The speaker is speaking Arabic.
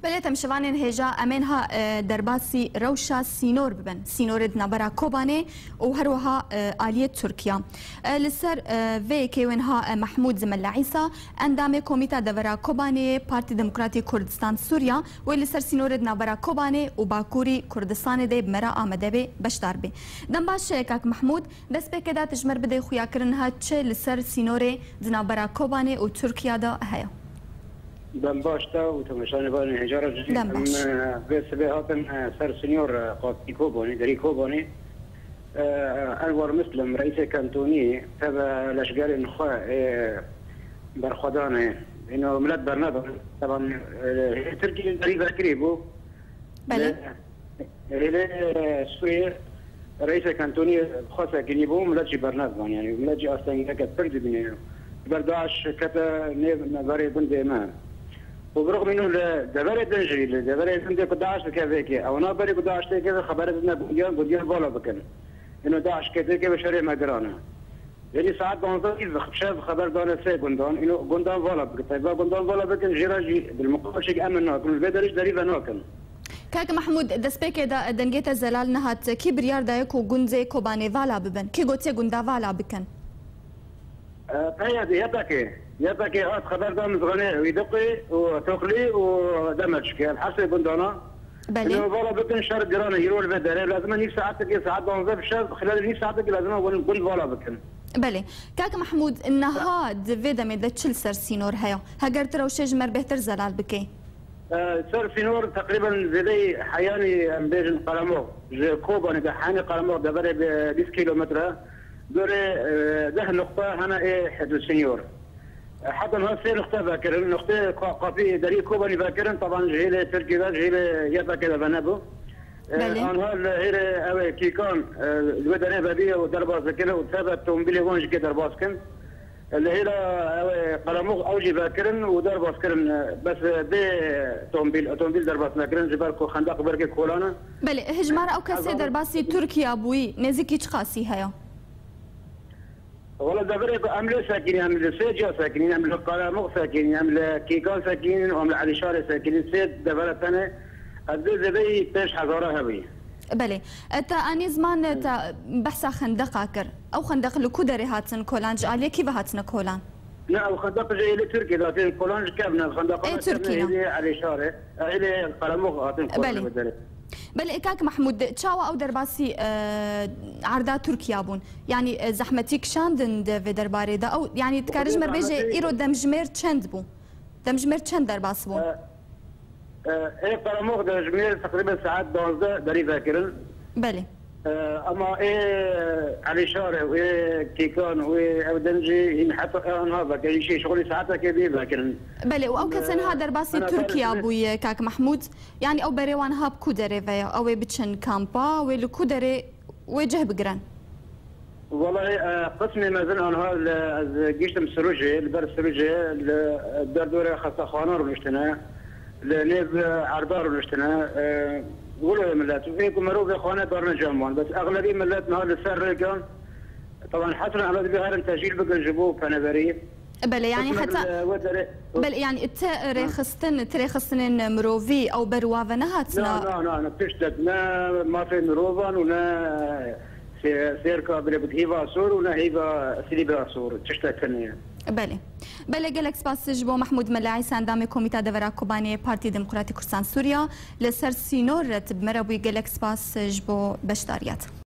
بله تمشوانین هجا امنها درباسی روشا سینور ببن سینور نبرا کوبانه و هروها آلیت ترکیه لسر وی کیونها محمود زمل عیسی اندام کمیته دورا کوبانه پارتی دموکراتی کردستان سوریا و لسر سینور نبرا کوبانه و باکوری کردستان ده بمرا آمده به بشدار به دنباش کاک محمود دست به کدا تجمر بده خویا کرنها چه لسر سینور نبرا کوبانه و ترکیه ده هیا دنباشتا و تمشان بانی هجارة جديد بس بهاتن سر سنيور قاطي كوبوني دري كوبوني أنور مسلم رئيس كانتوني تبع الأشجار النخاء برخدانه إنه ملاد برنابا طبعا تركي دري ذاكريبو بله سوريا رئيس كانتوني خاصة كنيبو ملاجي برنابا يعني ملاجي أصلا كت برد بنيه برداش كتا نباري بندي ما وبرغم انه دبر دنجري دبر بندي قداش كذاك او نبري قداش كذا خبر بدنا بديان بالا بكن انه داعش كذاك بشري مقرانا يعني ساعات بنظر شاف خبر دانا سي قندان انه قندان بالا بكن طيب قندان بالا بكن جراجي بالمقابل شيء امن ناكل البدرج دريبه ناكل كاك محمود دسبيك دا دنجيتا زلال نهات كي بريار دايكو غونزي كوباني فالا ببن كي غوتي غوندا فالا بكن طيب يبكي هات خبر دام صغير ويدقي وتقلي ودمج كان حسب بندانا بلي والله بكن شهر جيرانه يروح البدر لازم نيف ساعتك ساعات بنظر الشهر خلال نيف ساعتك لازم نقول والله بكن بلي كاك محمود انها دفيدا مي دتشل سر سينور هيا هاجرت رو شجمر بهتر زلال بكي سر سينور تقريبا زي حياني بين قلمو كوبا نجحاني قلمو دبر ب 10 كيلومتر دوري ده نقطة هنا إيه حدود سنيور حتى هنا سير نقطة باكرن نقطة قافي دري كوباني باكرن طبعا جهيلة تركي ذا جهيلة يبا كذا بنابو أنا هيرة أو كيكان الودنية بدية ودرباس كذا وثابت تومبيلي وانج كده درباس كن اللي هيرة أو قلموغ أوجي باكرن ودرباس كرن بس ده تومبيل درباس باكرن جبالكو خندق بركة كولانا بله هجمار أو كسي درباسي تركيا بوي نزيكي تقاسي هيا والله دبرت عملوا ساكنين عملوا سيجا ساكنين عملوا قلموق ساكنين عملوا كيكان ساكنين وعملوا علي شارع ساكنين سيد دبرت أنا أدي زبي تاش حضارة هوي. بله تا أني زمان تا بحث خندق عكر أو خندق لكودري هاتن كولانج عليه كيف هاتنا كولان؟ لا وخندق جاي لتركيا لكن كولانج كابنا الخندق إيه تركيا علي شارع علي قلموق هاتن كولانج بل كاك محمود تشاوا او درباسي عرضا تركيا بون يعني زحمتيك شاندن في درباري دا او يعني تكارج مر بيجي ايرو دمجمير تشند بو دمجمير تشند درباس بو ايه قرموخ دمجمير تقريبا ساعات 12 دري ذاكرن بلي اما ايه علي شارع وايه كيكان وايه او دنجي حتى انا هذا كاي شيء شغلي ساعتها كذي لكن بلي او كسن هذا درباسي تركيا بوي كاك محمود يعني او بريوان هاب كودري فيا او بتشن كامبا ويلو كودري وجه بقران والله قسمي مازال انا هذا جيشت مسروجي البر سروجي الدردوره خاصه خوانور ونشتنا لنيب عربار ونشتنا قولوا يا ملات وفيكم مروق يا اخوانا دارنا جمعون بس اغلبيه ملات نهار السر كان طبعا حسنا على بهار التسجيل بقى نجيبوه بانابري بل يعني حتى بل يعني تريخستن مروفي او بروا نهاتنا لا بتشتت ما في مروفان ولا سيركا بريبتيفا سور ولا هيبا سليبا سور تشتت ثانيه بله گلکس باس جبو محمود ملاعی سندام کمیته دورا کوبانی پارتی دموکراتی کردستان سوریا لسر سینور رتب مربوی گلکس باس جبو بشداریت